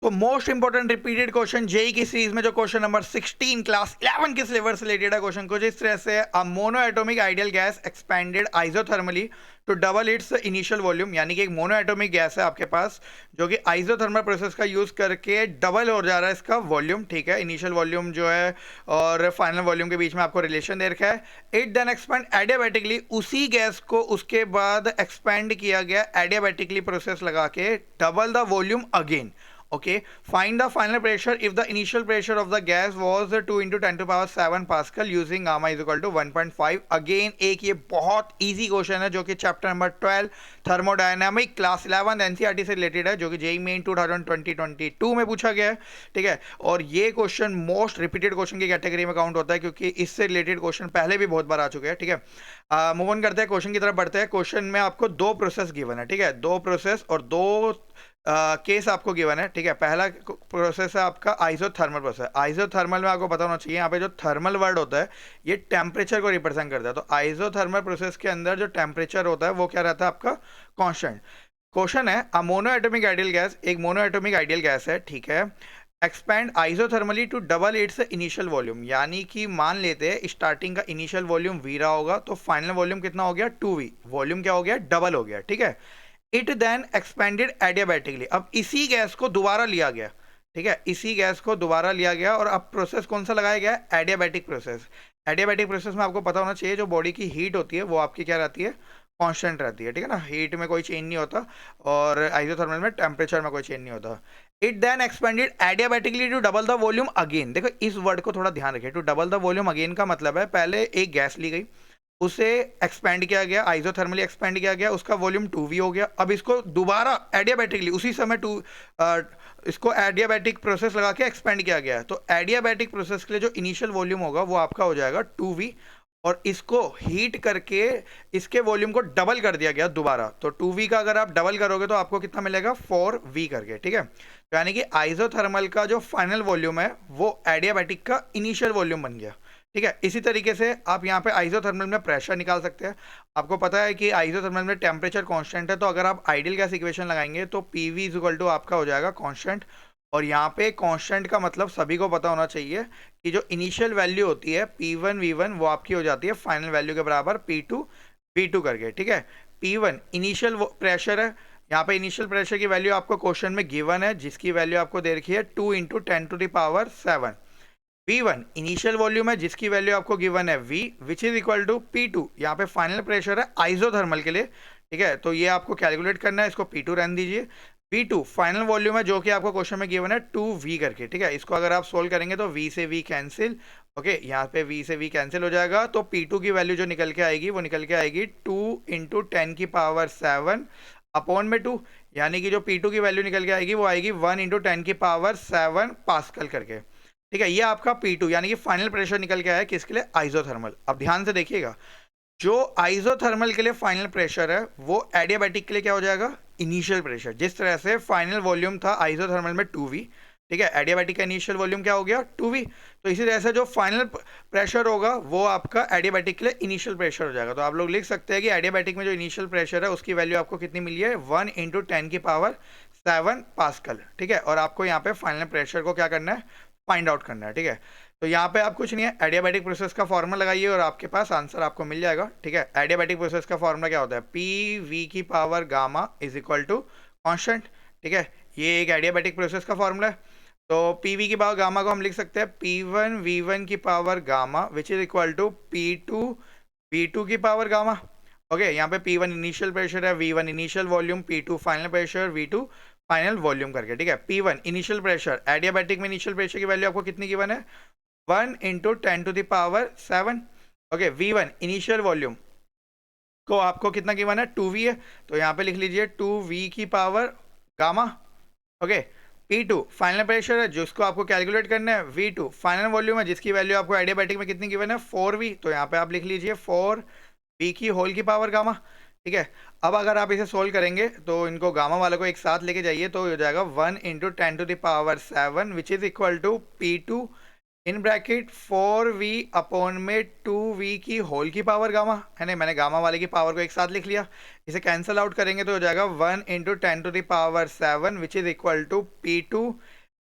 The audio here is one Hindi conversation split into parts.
तो most important repeated question JEE की सीरीज में जो क्वेश्चन नंबर 16 क्लास 11 के सिलेबस से रिलेटेड है क्वेश्चन को जिस तरह से a mono atomic ideal gas expanded isothermally to double its initial volume, यानी कि एक मोनो एटॉमिक गैस है आपके पास जो कि आइसोथर्मल प्रोसेस का यूज करके डबल हो जा रहा है इसका वॉल्यूम, ठीक है, इनिशियल वॉल्यूम जो है और फाइनल वॉल्यूम के बीच में आपको रिलेशन दे रखा है। इट देन एक्सपेंड एडियाबैटिकली, उसी गैस को उसके बाद एक्सपेंड किया गया एडियाबैटिकली प्रोसेस लगा के double the volume again. Okay, find the final pressure if the initial pressure of the gas was 2 into 10 to power 7 pascal using gamma is equal to 1.5। Again एक ये बहुत इजी क्वेश्चन है जो कि chapter number 12 thermodynamic class 11 NCERT से रिलेटेड है, जो कि जेईई मेन 2022 में पूछा गया है, ठीक है। और ये क्वेश्चन मोस्ट रिपीटेड क्वेश्चन की कैटेगरी में काउंट होता है क्योंकि इससे रिलेटेड क्वेश्चन पहले भी बहुत बार आ चुके हैं, ठीक है। मूव ऑन करते हैं, क्वेश्चन की तरफ बढ़ते हैं। क्वेश्चन में आपको दो प्रोसेस गिवन है, ठीक है, दो प्रोसेस और दो केस आपको गिवन है, ठीक है। पहला प्रोसेस है आपका आइसोथर्मल प्रोसेस। आइसोथर्मल में आपको पता होना चाहिए यहाँ पे जो थर्मल वर्ड होता है ये टेम्परेचर को रिप्रेजेंट करता है। तो आइसोथर्मल प्रोसेस के अंदर जो टेम्परेचर होता है वो क्या रहता है आपका कांस्टेंट। क्वेश्चन है a mono atomic ideal gas, एक मोनो एटॉमिक आइडियल गैस है, ठीक है, expand isothermally to double its initial volume, यानी कि मान लेते हैं स्टार्टिंग का इनिशियल वॉल्यूम वी रहा होगा तो फाइनल वॉल्यूम कितना हो गया 2v, वॉल्यूम क्या हो गया डबल हो गया, ठीक है। इट देन एक्सपेंडेड एडियाबैटिकली, अब इसी गैस को दोबारा लिया गया, ठीक है, इसी गैस को दोबारा लिया गया और अब प्रोसेस कौन सा लगाया गया एडियाबैटिक प्रोसेस। एडियाबैटिक प्रोसेस में आपको पता होना चाहिए जो बॉडी की हीट होती है वो आपकी क्या रहती है कांस्टेंट रहती है, ठीक है ना, हीट में कोई चेंज नहीं होता और आइसोथर्मल में टेम्परेचर में कोई चेंज नहीं होता। It then expanded adiabatically to double the volume again. देखो इस वर्ड को थोड़ा ध्यान रखिए, to double the volume again का मतलब है पहले एक गैस ली गई, उसे एक्सपेंड किया गया, आइसोथर्मली एक्सपेंड किया गया, उसका वॉल्यूम 2v हो गया। अब इसको दोबारा एडियाबैटिकली उसी समय इसको एडियाबैटिक प्रोसेस लगा के एक्सपेंड किया गया। तो एडियाबैटिक प्रोसेस के लिए जो इनिशियल वॉल्यूम होगा वो आपका हो जाएगा 2v और इसको हीट करके इसके वॉल्यूम को डबल कर दिया गया दोबारा। तो 2v का अगर आप डबल करोगे तो आपको कितना मिलेगा 4v करके, ठीक है। तो यानी कि आइसोथर्मल का जो फाइनल वॉल्यूम है वो एडियाबैटिक का इनिशियल वॉल्यूम बन गया, ठीक है। इसी तरीके से आप यहाँ पे आइसोथर्मल में प्रेशर निकाल सकते हैं। आपको पता है कि आइसोथर्मल में टेम्परेचर कांस्टेंट है, तो अगर आप आइडियल गैस इक्वेशन लगाएंगे तो पीवी इज इक्वल टू आपका हो जाएगा कांस्टेंट। और यहाँ पे कांस्टेंट का मतलब सभी को पता होना चाहिए कि जो इनिशियल वैल्यू होती है P1 V1 वो आपकी हो जाती है फाइनल वैल्यू के बराबर P2 V2 करके, ठीक है। P1 इनिशियल प्रेशर है, यहाँ पे इनिशियल प्रेशर की वैल्यू आपको क्वेश्चन में गिवन है जिसकी वैल्यू आपको दे रखी है 2 इंटू 10⁻⁷। V1 इनिशियल वॉल्यूम है जिसकी वैल्यू आपको गिवन है V which is equal to P2, यहाँ पे फाइनल प्रेशर है आइसोथर्मल के लिए, ठीक है। तो ये आपको कैलकुलेट करना है, इसको P2 रहने दीजिए। V2 फाइनल वॉल्यूम है जो कि आपको क्वेश्चन में गिवन है 2V करके, ठीक है। इसको अगर आप सोल्व करेंगे तो V से V कैंसिल, ओके, यहाँ पे V से V कैंसिल हो जाएगा। तो P2 की वैल्यू जो निकल के आएगी वो निकल के आएगी 2 इंटू 10⁻⁷ अपॉन में 2, यानी कि जो P2 की वैल्यू निकल के आएगी वो आएगी 1 इंटू 10⁻⁷ पास्कल करके, ठीक है। ये आपका P2 यानी कि फाइनल प्रेशर निकल के आया किसके लिए आइसोथर्मल। अब ध्यान से देखिएगा जो आइसोथर्मल के लिए फाइनल प्रेशर है वो एडियाबैटिक के लिए क्या हो जाएगा इनिशियल प्रेशर। जिस तरह से फाइनल वॉल्यूम था आइसोथर्मल में 2v, ठीक है, एडियाबैटिक का इनिशियल वॉल्यूम क्या हो गया 2v। तो इसी तरह से जो फाइनल प्रेशर होगा वो आपका एडियाबैटिक के लिए इनिशियल प्रेशर हो जाएगा। तो आप लोग लिख सकते हैं कि एडियाबैटिक में जो इनिशियल प्रेशर है उसकी वैल्यू आपको कितनी मिली है 1 इंटू 10⁻⁷ पास्कल, ठीक है। और आपको यहाँ पे फाइनल प्रेशर को क्या करना है फाइंड आउट करना है, ठीक है। तो यहाँ पे आप कुछ नहीं है एडियाबैटिक प्रोसेस का फॉर्मूला लगाइए और आपके पास आंसर आपको मिल जाएगा, ठीक है। एडियाबैटिक प्रोसेस का फॉर्मूला क्या होता है PV की power gamma is equal to constant, ठीक है। ये एक एडियाबैटिक प्रोसेस का फॉर्मूला है। तो PV की पावर गामा को हम लिख सकते हैं P1 V1 की power gamma which is equal to P2 V2 की पावर गामा, ओके। यहाँ पे P1 इनिशियल प्रेशर है, V1 initial volume, P2 final pressure, V2 final volume करके, ठीक है। P1 इनिशियल प्रेशर, एडियाबैटिक में इनिशियल प्रेशर की वैल्यू आपको कितनी गिवन है 1 into 10⁻⁷, okay. V1 initial volume को आपको कितना गिवन है 2v है, तो यहाँ पे लिख लीजिए 2v की power gamma, okay. P2 final pressure है जिसको आपको कैलकुलेट करना है, V2 फाइनल वॉल्यूम है जिसकी वैल्यू आपको एडियाबैटिक में कितनी गिवन है 4v, तो यहाँ पे आप लिख लीजिए 4v की होल की पावर गामा, ठीक है। अब अगर आप इसे सोल्व करेंगे तो इनको गामा वाले को एक साथ लेके जाइए तो हो जाएगा 1 into 10⁻⁷ which is equal to P2 in bracket 4v upon में 2v की होल की पावर गामा, है ना, मैंने गामा वाले की पावर को एक साथ लिख लिया। इसे कैंसिल आउट करेंगे तो हो जाएगा 1 into 10 to the power 7 which is equal to P2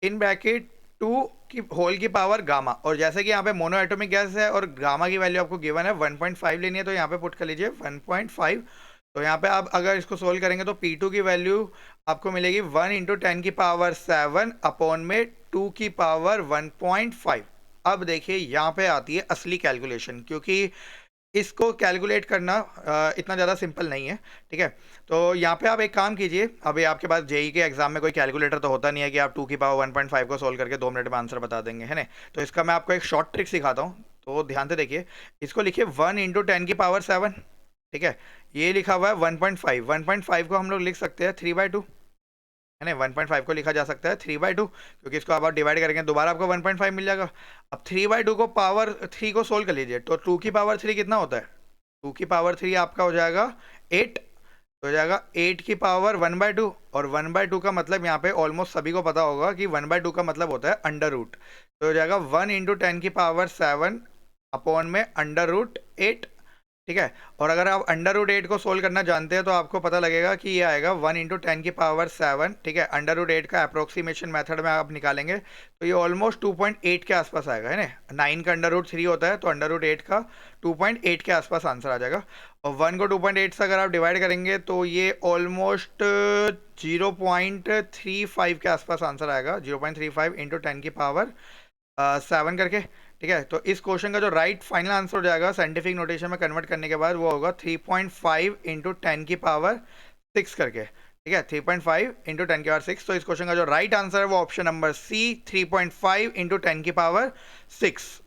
in bracket 2 की होल की पावर गामा। और जैसे कि यहाँ पे मोनो एटॉमिक गैस है और गामा की वैल्यू आपको गिवन है 1.5 लेनी है, तो यहाँ पे पुट कर लीजिए 1.5। तो यहाँ पे आप अगर इसको सोल्व करेंगे तो P2 की वैल्यू आपको मिलेगी 1 इंटू 10 की पावर 7 अपॉन में 2 की पावर 1.5। अब देखिए यहाँ पे आती है असली कैलकुलेशन, क्योंकि इसको कैलकुलेट करना इतना ज़्यादा सिंपल नहीं है, ठीक है। तो यहाँ पे आप एक काम कीजिए, अभी आपके पास जेई के एग्जाम में कोई कैलकुलेटर तो होता नहीं है कि आप 2 की पावर 1.5 को सोल्व करके 2 मिनट में आंसर बता देंगे, है ना। तो इसका मैं आपको एक शॉर्ट ट्रिक सिखाता हूँ, तो ध्यान से देखिए। इसको लिखिए 1 इंटू 10 की पावर 7, ठीक है। ये लिखा हुआ है 1.5, 1.5 को हम लोग लिख सकते हैं 3/2, है ना। 1.5 को लिखा जा सकता है 3/2, क्योंकि इसको आप डिवाइड करेंगे दोबारा आपको 1.5 मिल जाएगा। अब 3/2 को पावर 3 को सोल्व कर लीजिए, तो 2 की पावर 3 कितना होता है? 2 की पावर 3 आपका हो जाएगा 8, तो हो जाएगा 8 की पावर 1/2। और 1/2 का मतलब यहाँ पे ऑलमोस्ट सभी को पता होगा कि 1/2 का मतलब होता है अंडर रूट। तो हो जाएगा 1 इंटू 10 की पावर 7 अपॉन में अंडर रूट 8, ठीक है। और अगर आप अंडर रूट 8 को सोल्व करना जानते हैं तो आपको पता लगेगा कि ये आएगा 1 इंटू 10 की पावर 7, ठीक है। अंडर रूट 8 का अप्रोक्सीमेशन मेथड में आप निकालेंगे तो ये ऑलमोस्ट 2.8 के आसपास आएगा, है ना। 9 का अंडर रूट 3 होता है, तो अंडर रूट 8 का 2.8 के आसपास आंसर आ जाएगा। और 1 को 2.8 से अगर आप डिवाइड करेंगे तो ये ऑलमोस्ट 0.35 के आसपास आंसर आएगा, 0.35 इंटू 10 की पावर 7 करके, ठीक है। तो इस क्वेश्चन का जो राइट फाइनल आंसर हो जाएगा साइंटिफिक नोटेशन में कन्वर्ट करने के बाद वो होगा 3.5 इंटू 10 की पावर 6 करके, ठीक है। 3.5 इंटू 10 की पावर 6। तो इस क्वेश्चन का जो राइट आंसर है वो ऑप्शन नंबर सी, 3.5 इंटू 10 की पावर 6।